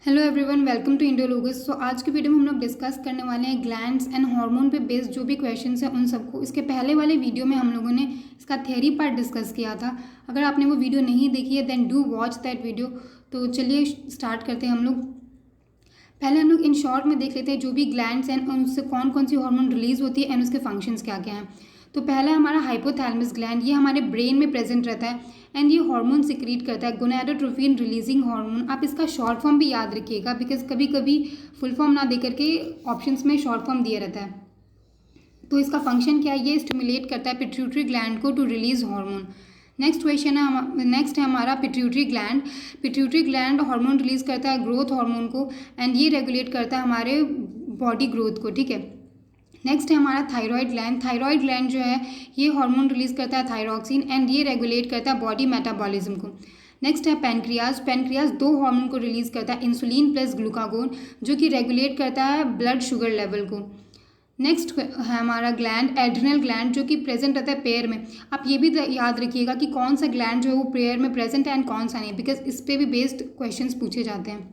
Hello everyone, welcome to Indologus. आज की video में हम लोग डिस्कस करने वाले हैं ग्लैंड्स एंड हार्मोन पे बेस्ड जो भी क्वेश्चंस हैं उन सबको। इसके पहले वाले वीडियो में हम लोगों ने इसका थ्योरी पार्ट डिस्कस किया था। अगर आपने वो वीडियो नहीं देखी है then do watch that video. तो चलिए स्टार्ट करते हैं हम लोग। पहले हम लोग इन शॉर्ट में देख लेते हैं जो भी ग्लैंड्स हैं उनसे कौन कौन सी हार्मोन रिलीज होती है एंड उसके फंक्शंस क्या क्या हैं। तो पहला हमारा हाइपोथैलेमस ग्लैंड, ये हमारे ब्रेन में प्रेजेंट रहता है एंड ये हार्मोन सिक्रीट करता है, गोनाडोट्रोपिन रिलीजिंग हार्मोन। आप इसका शॉर्ट फॉर्म भी याद रखिएगा बिकॉज कभी कभी फुल फॉर्म ना दे करके ऑप्शंस में शॉर्ट फॉर्म दिया रहता है। तो इसका फंक्शन क्या है, ये स्टिमुलेट करता है पिट्यूटरी ग्लैंड को टू रिलीज हार्मोन। नेक्स्ट है हमारा pituitary gland. Pituitary gland hormone release करता है ग्रोथ हार्मोन को एंड ये रेगुलेट करता है हमारे बॉडी ग्रोथ को, ठीक है। नेक्स्ट है हमारा थायराइड ग्लैंड। थायराइड ग्लैंड जो है ये हार्मोन रिलीज करता है थायरॉक्सिन एंड ये रेगुलेट करता है बॉडी मेटाबॉलिज्म को। नेक्स्ट है पैनक्रियाज। पैनक्रियाज दो हार्मोन को रिलीज करता है, इंसुलिन प्लस ग्लूकागोन, जो कि रेगुलेट करता है ब्लड शुगर लेवल को। नेक्स्ट है हमारा ग्लैंड एड्रिनल ग्लैंड, जो कि प्रेजेंट रहता है पेयर में। आप ये भी याद रखिएगा कि कौन सा ग्लैंड जो है वो पेयर में प्रेजेंट है एंड कौन सा नहीं, बिकॉज इस पर भी बेस्ड क्वेश्चंस पूछे जाते हैं।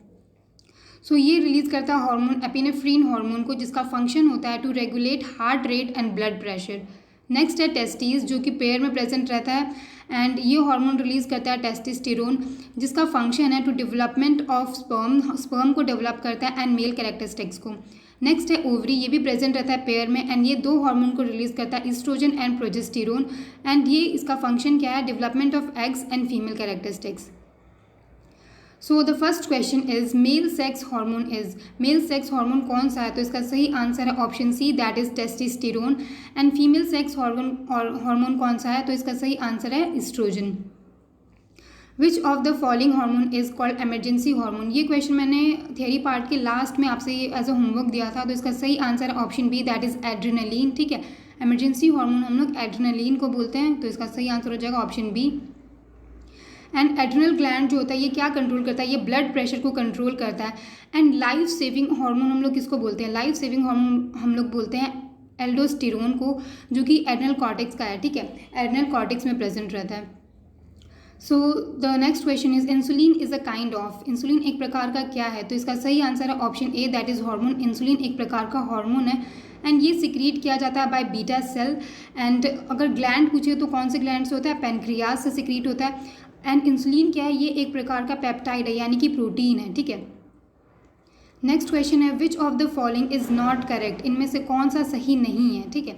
सो ये रिलीज करता है हार्मोन एपिनेफ्रीन हार्मोन को, जिसका फंक्शन होता है to regulate heart rate and blood pressure. Next है टेस्टिस, जो कि पेयर में प्रेजेंट रहता है एंड ये हार्मोन रिलीज करता है टेस्टोस्टेरोन, जिसका फंक्शन है टू डेवलपमेंट ऑफ स्पर्म को डेवलप करता है एंड मेल कैरेक्टरिस्टिक्स को। नेक्स्ट है ओवरी, ये भी प्रेजेंट रहता है पेयर में एंड ये दो हार्मोन को रिलीज करता है, ईस्ट्रोजन एंड प्रोजेस्टेरोन, एंड ये इसका फंक्शन क्या है, development of eggs and female characteristics. So the first question is male sex hormone is, male sex hormone कौन सा है? तो इसका सही आंसर है option C, that is testosterone. And female sex hormone कौन सा है? तो इसका सही आंसर है oestrogen. Which of the following hormone is called emergency hormone? ये क्वेश्चन मैंने थियरी पार्ट के लास्ट में आपसे एज अ होमवर्क दिया था, तो इसका सही आंसर है option B, that is adrenaline, ठीक है। इमरजेंसी हार्मोन हम लोग एड्रेनलिन को बोलते हैं, तो इसका सही आंसर हो जाएगा option B. And adrenal gland जो होता है ये क्या कंट्रोल करता है? ये ब्लड प्रेशर को कंट्रोल करता है। एंड लाइफ सेविंग हार्मोन हम लोग किसको बोलते हैं? लाइफ सेविंग हार्मोन हम लोग बोलते हैं एल्डोस्टेरोन को, जो कि एड्रिनल कॉर्टेक्स का है, ठीक है। एड्रिनल कॉर्टेक्स में प्रेजेंट रहता है। सो the next question is insulin is a kind of, insulin एक प्रकार का क्या है? तो इसका सही आंसर है option A, that is hormone. Insulin एक प्रकार का हार्मोन है एंड ये सिक्रीट किया जाता है बाय बीटा सेल। एंड अगर ग्लैंड पूछे तो कौन से ग्लैंड से होता है? पैनक्रियाज से सिक्रीट होता है। एंड इंसुलिन क्या है? ये एक प्रकार का पेप्टाइड है, यानी कि प्रोटीन है, ठीक है। नेक्स्ट क्वेश्चन है which of the following is not correct, इनमें से कौन सा सही नहीं है, ठीक है।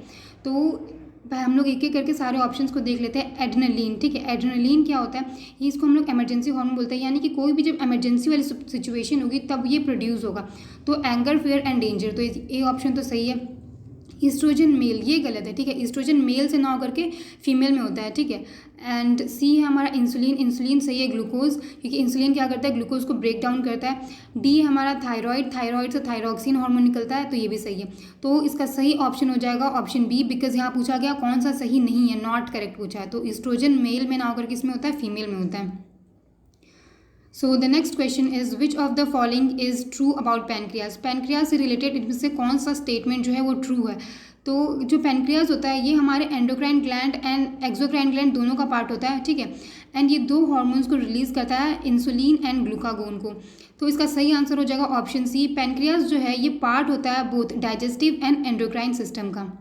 तो हम लोग एक एक करके सारे ऑप्शंस को देख लेते हैं। एड्रेनलिन, ठीक है। एड्रेनलिन क्या होता है? ये इसको हम लोग इमरजेंसी हार्मोन बोलते हैं, यानी कि कोई भी जब इमरजेंसी वाली सिचुएशन होगी तब ये प्रोड्यूस होगा। तो एंगर, फियर एंड डेंजर, तो ये ऑप्शन तो सही है। ईस्ट्रोजन मेल, ये गलत है, ठीक है। ईस्ट्रोजन मेल से ना होकर के फीमेल में होता है, ठीक है। एंड सी है हमारा इंसुलिन, इंसुलिन सही है। ग्लूकोज, क्योंकि इंसुलिन क्या करता है? ग्लूकोज को ब्रेक डाउन करता है। डी हमारा थायराइड, थायराइड से थायरॉक्सिन हार्मोन निकलता है, तो ये भी सही है। तो इसका सही ऑप्शन हो जाएगा ऑप्शन बी, बिकॉज यहाँ पूछा गया कौन सा सही नहीं है, नॉट करेक्ट पूछा है। तो ईस्ट्रोजन मेल में ना होकर किस में होता है? फीमेल में होता है। सो the next question is which of the following is true about pancreas? Pancreas से रिलेटेड इनमें से कौन सा स्टेटमेंट जो है वो ट्रू है? तो जो पैनक्रियाज होता है ये हमारे endocrine gland and exocrine gland दोनों का पार्ट होता है, ठीक है। एंड ये दो हार्मोन्स को रिलीज करता है, इंसुलिन एंड ग्लूकागोन को। तो इसका सही आंसर हो जाएगा ऑप्शन सी। पैनक्रियाज जो है ये पार्ट होता है both digestive and endocrine system का।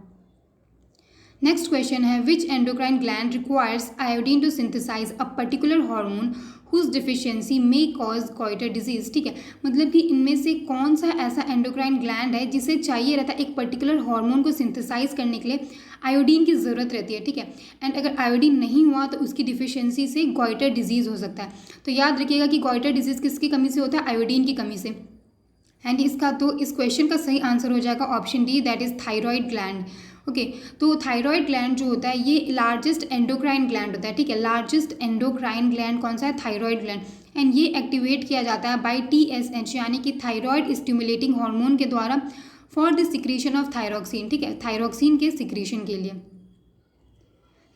नेक्स्ट क्वेश्चन है which endocrine gland requires iodine to synthesise a particular hormone whose deficiency may cause goitre disease, ठीक है। मतलब कि इनमें से कौन सा ऐसा एंडोक्राइन ग्लैंड है जिसे चाहिए रहता है एक पर्टिकुलर हार्मोन को सिंथेसाइज करने के लिए आयोडीन की ज़रूरत रहती है, ठीक है। एंड अगर आयोडीन नहीं हुआ तो उसकी डिफिशियंसी से गॉइटर डिजीज़ हो सकता है। तो याद रखिएगा कि गॉइटर डिजीज़ किसकी कमी से होता है? आयोडीन की कमी से। एंड इसका तो इस क्वेश्चन का सही आंसर हो जाएगा option D, that is thyroid gland. Okay, तो थायराइड ग्लैंड जो होता है ये लार्जेस्ट एंडोक्राइन ग्लैंड होता है, ठीक है। लार्जेस्ट एंडोक्राइन ग्लैंड कौन सा है? Thyroid gland. एंड ये एक्टिवेट किया जाता है बाय TSH, यानी कि थायराइड स्टिमुलेटिंग हार्मोन के द्वारा for the secretion of thyroxine, ठीक है, थायरॉक्सिन के सिक्रीशन के लिए।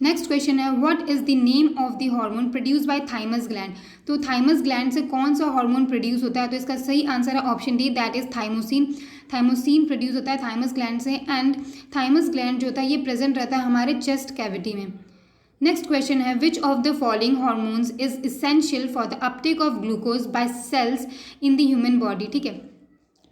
नेक्स्ट क्वेश्चन है what is the name of the hormone produce by thymus gland? तो थाइमस ग्लैंड से कौन सा हार्मोन प्रोड्यूस होता है? तो इसका सही आंसर है option D, that is thymosin. Thymosin produce होता है थाइमस ग्लैंड से। एंड थाइमस ग्लैंड जो होता है ये प्रेजेंट रहता है हमारे चेस्ट कैविटी में। नेक्स्ट क्वेश्चन है which of the following hormones is essential for the uptake of glucose by cells in the human body. ठीक है,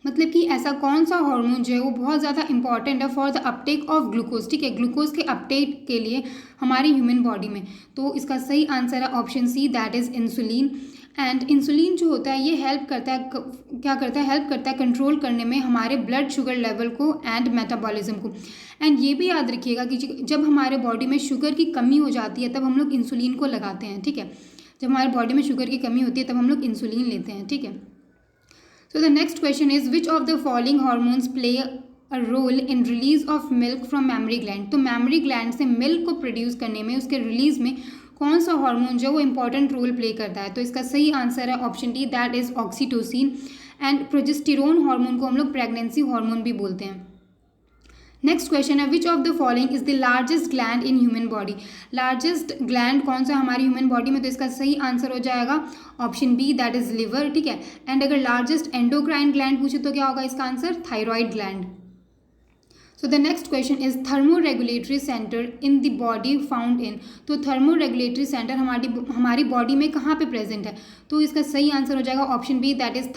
मतलब कि ऐसा कौन सा हार्मोन जो है वो बहुत ज़्यादा इंपॉर्टेंट है for the uptake of glucose. ठीक है, ग्लूकोज के अपटेक के लिए हमारी ह्यूमन बॉडी में। तो इसका सही आंसर है option C, that is insulin. And insulin जो होता है ये हेल्प करता है, क्या करता है, हेल्प करता है कंट्रोल करने में हमारे ब्लड शुगर लेवल को एंड मेटाबॉलिज्म को। एंड ये भी याद रखिएगा कि जब हमारे बॉडी में शुगर की कमी हो जाती है तब हम लोग इंसुलिन को लगाते हैं। ठीक है, जब हमारे बॉडी में शुगर की कमी होती है तब हम लोग इंसुलिन लेते हैं। ठीक है, so the next question is which of the following hormones play a role in release of milk from mammary gland। तो mammary gland से मिल्क को प्रोड्यूस करने में, उसके रिलीज में कौन सा हार्मोन जो वो इंपॉर्टेंट रोल प्ले करता है। तो इसका सही आंसर है option D, that is oxytocin. And progesterone hormone को हम लोग प्रेगनेंसी हार्मोन भी बोलते हैं। नेक्स्ट क्वेश्चन है which of the following is the largest gland in human body. Largest gland कौन सा हमारी ह्यूमन बॉडी में, तो इसका सही आंसर हो जाएगा option B, that is liver. ठीक है, एंड अगर लार्जेस्ट एंडोक्राइन ग्लैंड पूछे तो क्या होगा इसका answer, thyroid gland. So the next question is thermoregulatory centre in the body found in. तो थर्मोरेगुलेटरी सेंटर हमारी बॉडी में कहाँ पे प्रेजेंट है, तो इसका सही आंसर हो जाएगा option B, that is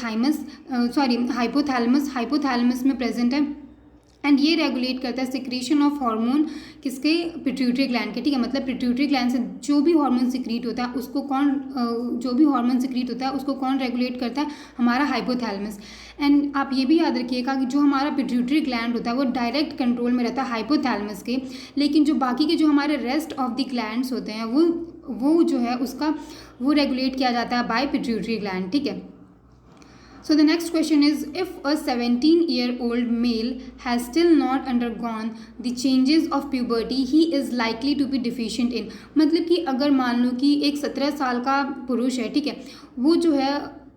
hypothalamus. Hypothalamus में प्रेजेंट है एंड ये रेगुलेट करता है सिक्रीशन ऑफ हार्मोन किसके, पिट्यूटरी ग्लैंड के। ठीक है, मतलब पिट्यूटरी ग्लैंड से जो भी हार्मोन सिक्रीट होता है उसको कौन रेगुलेट करता है, हमारा हाइपोथैलेमस। एंड आप ये भी याद रखिएगा कि जो हमारा पिट्यूटरी ग्लैंड होता है वो डायरेक्ट कंट्रोल में रहता है हाइपोथैलेमस के, लेकिन जो बाकी के जो हमारे रेस्ट ऑफ द ग्लैंड्स होते हैं वो जो है उसका वो रेगुलेट किया जाता है बाय पिट्यूटरी ग्लैंड। ठीक है, so the next question is if a 17-year-old male has still not undergone the changes of puberty he is likely to be deficient in। मतलब कि अगर मान लो कि एक 17 साल का पुरुष है, ठीक है, वो जो है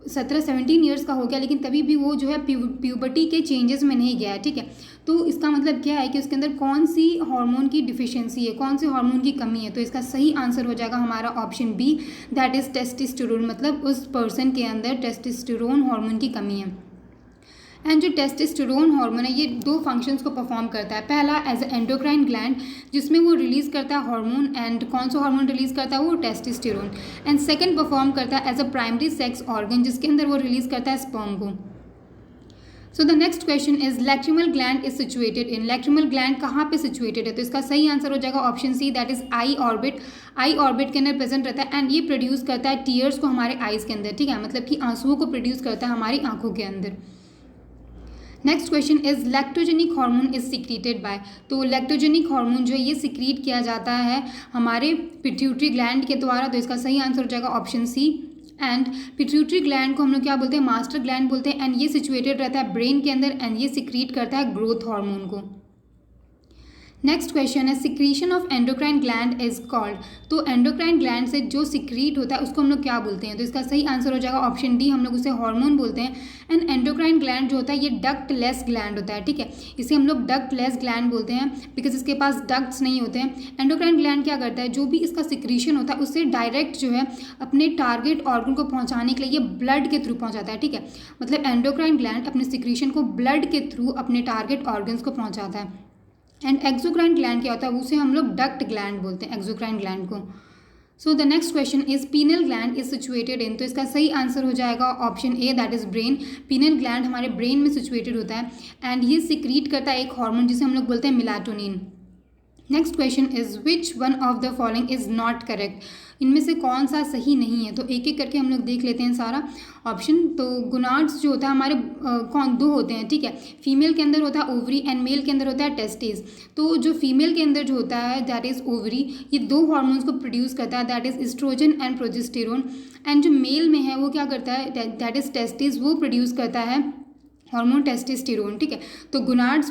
17 ईयर्स का हो गया लेकिन तभी भी वो जो है प्यूबर्टी के चेंजेस में नहीं गया है। ठीक है, तो इसका मतलब क्या है कि उसके अंदर कौन सी हार्मोन की डिफिशियंसी है, कौन से हार्मोन की कमी है। तो इसका सही आंसर हो जाएगा हमारा option B, that is testosterone. मतलब उस पर्सन के अंदर टेस्टोस्टेरोन हार्मोन की कमी है। एंड जो टेस्टोस्टेरोन हार्मोन है ये दो फंक्शंस को परफॉर्म करता है। पहला एज ए एंडोक्राइन ग्लैंड जिसमें वो रिलीज़ करता है हार्मोन, एंड कौन सा हार्मोन रिलीज़ करता है, वो टेस्टोस्टेरोन। एंड सेकंड परफॉर्म करता है as a primary sex organ जिसके अंदर वो रिलीज़ करता है स्पर्म को। So the next question is lacrimal gland is situated in. Lacrimal gland कहाँ पे सिचुएटेड है, तो इसका सही आंसर हो जाएगा option C, that is eye orbit. Eye orbit के अंदर प्रेजेंट रहता है एंड ये प्रोड्यूस करता है टीयर्स को हमारे आईज के अंदर। ठीक है, मतलब कि आंसुओं को प्रोड्यूस करता है हमारी आंखों के अंदर। Next question is lactogenic hormone is secreted by. तो लैक्टोजेनिक हार्मोन जो है ये सिक्रीट किया जाता है हमारे पिट्यूटरी ग्लैंड के द्वारा। तो इसका सही आंसर हो जाएगा option C. And pituitary gland को हम लोग क्या बोलते हैं, मास्टर ग्लैंड बोलते हैं। एंड ये सिचुएटेड रहता है ब्रेन के अंदर एंड ये सिक्रीट करता है ग्रोथ हार्मोन को। नेक्स्ट क्वेश्चन है secretion of endocrine gland is called. तो एंडोक्राइन ग्लैंड से जो सिक्रीट होता है उसको हम लोग क्या बोलते हैं, तो इसका सही आंसर हो जाएगा ऑप्शन डी, हम लोग उसे हार्मोन बोलते हैं। एंड एंडोक्राइन ग्लैंड जो होता है ये डक्टलेस ग्लैंड होता है। ठीक है, इसे हम लोग डक्टलेस ग्लैंड बोलते हैं बिकॉज इसके पास डक्ट्स नहीं होते हैं। एंडोक्राइन ग्लैंड क्या करता है, जो भी इसका सिक्रीशन होता है उससे डायरेक्ट जो है अपने टारगेट ऑर्गन को पहुंचाने के लिए ये ब्लड के थ्रू पहुंचाता है। ठीक है, मतलब एंडोक्राइन ग्लैंड अपने सिक्रीशन को ब्लड के थ्रू अपने टारगेट ऑर्गन्स को पहुंचाता है। एंड एक्सोक्राइन ग्लैंड क्या होता है, उसे हम लोग डक्ट ग्लैंड बोलते हैं, एक्सोक्राइन ग्लैंड को। So the next question is penal gland is situated इन। तो इसका सही आंसर हो जाएगा option A, that is brain. Penal gland हमारे ब्रेन में सिचुएटेड होता है एंड ये सिक्रीट करता है एक हार्मोन जिसे हम लोग बोलते हैं melatonin. Next question is which one of the following is not correct. इनमें से कौन सा सही नहीं है, तो एक एक करके हम लोग देख लेते हैं सारा ऑप्शन। तो गोनाड्स जो होता है हमारे कौन दो होते हैं। ठीक है, फीमेल के अंदर होता है ओवरी एंड मेल के अंदर होता है टेस्टिस। तो जो फीमेल के अंदर जो होता है दैट इज ओवरी, ये दो हार्मोन्स को प्रोड्यूस करता है, that is oestrogen and progesterone. And जो मेल में है वो क्या करता है, दैट इज टेस्टिस, वो प्रोड्यूस करता है हार्मोन टेस्टोस्टेरोन। ठीक है, तो गोनाड्स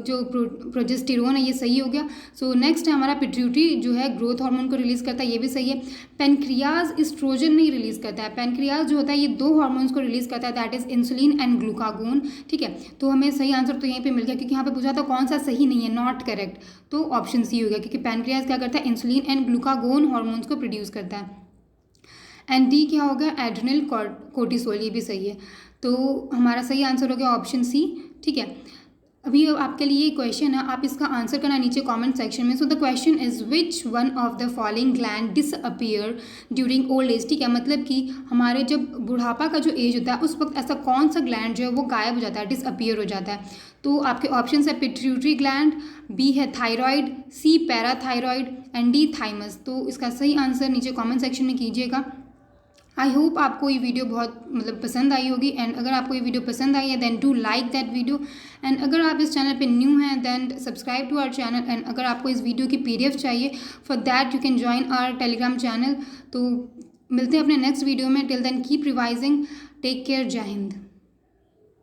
जो प्रोजेस्टेरोन है ये सही हो गया। सो नेक्स्ट है हमारा पिट्यूटरी जो है ग्रोथ हार्मोन को रिलीज करता है, ये भी सही है। पेनक्रियाज एस्ट्रोजन नहीं रिलीज करता है। पेनक्रियाज जो होता है ये दो हार्मोन्स को रिलीज करता है, that is insulin and glucagon. ठीक है, तो हमें सही आंसर तो यहीं पे मिल गया क्योंकि यहाँ पे पूछा था कौन सा सही नहीं है, नॉट करेक्ट, तो ऑप्शन सी हो गया क्योंकि पेनक्रियाज क्या करता है, इंसुलिन एंड ग्लूकागोन हार्मोन्स को प्रोड्यूस करता है। एंड डी क्या हो गया, एड्रिनल कोर्टिसोल, ये भी सही है। तो हमारा सही आंसर हो गया ऑप्शन सी। ठीक है, अभी आपके लिए क्वेश्चन है, आप इसका आंसर करना नीचे कमेंट सेक्शन में। So the question is which one of the following gland disappear during old age. ठीक है, मतलब कि हमारे जब बुढ़ापा का जो एज होता है उस वक्त ऐसा कौन सा ग्लैंड जो है वो गायब हो जाता है, डिसअपियर हो जाता है। तो आपके ऑप्शन है पिट्यूटरी ग्लैंड, बी है thyroid, C parathyroid and D thymus. तो इसका सही आंसर नीचे कॉमेंट सेक्शन में कीजिएगा। आई होप आपको ये वीडियो बहुत पसंद आई होगी, एंड अगर आपको ये वीडियो पसंद आई है then do like that video, and अगर आप इस चैनल पे न्यू हैं then subscribe to our channel, and अगर आपको इस वीडियो की PDF चाहिए for that you can join our Telegram channel. तो मिलते हैं अपने नेक्स्ट वीडियो में। Till then keep revising, take care, Jai Hind.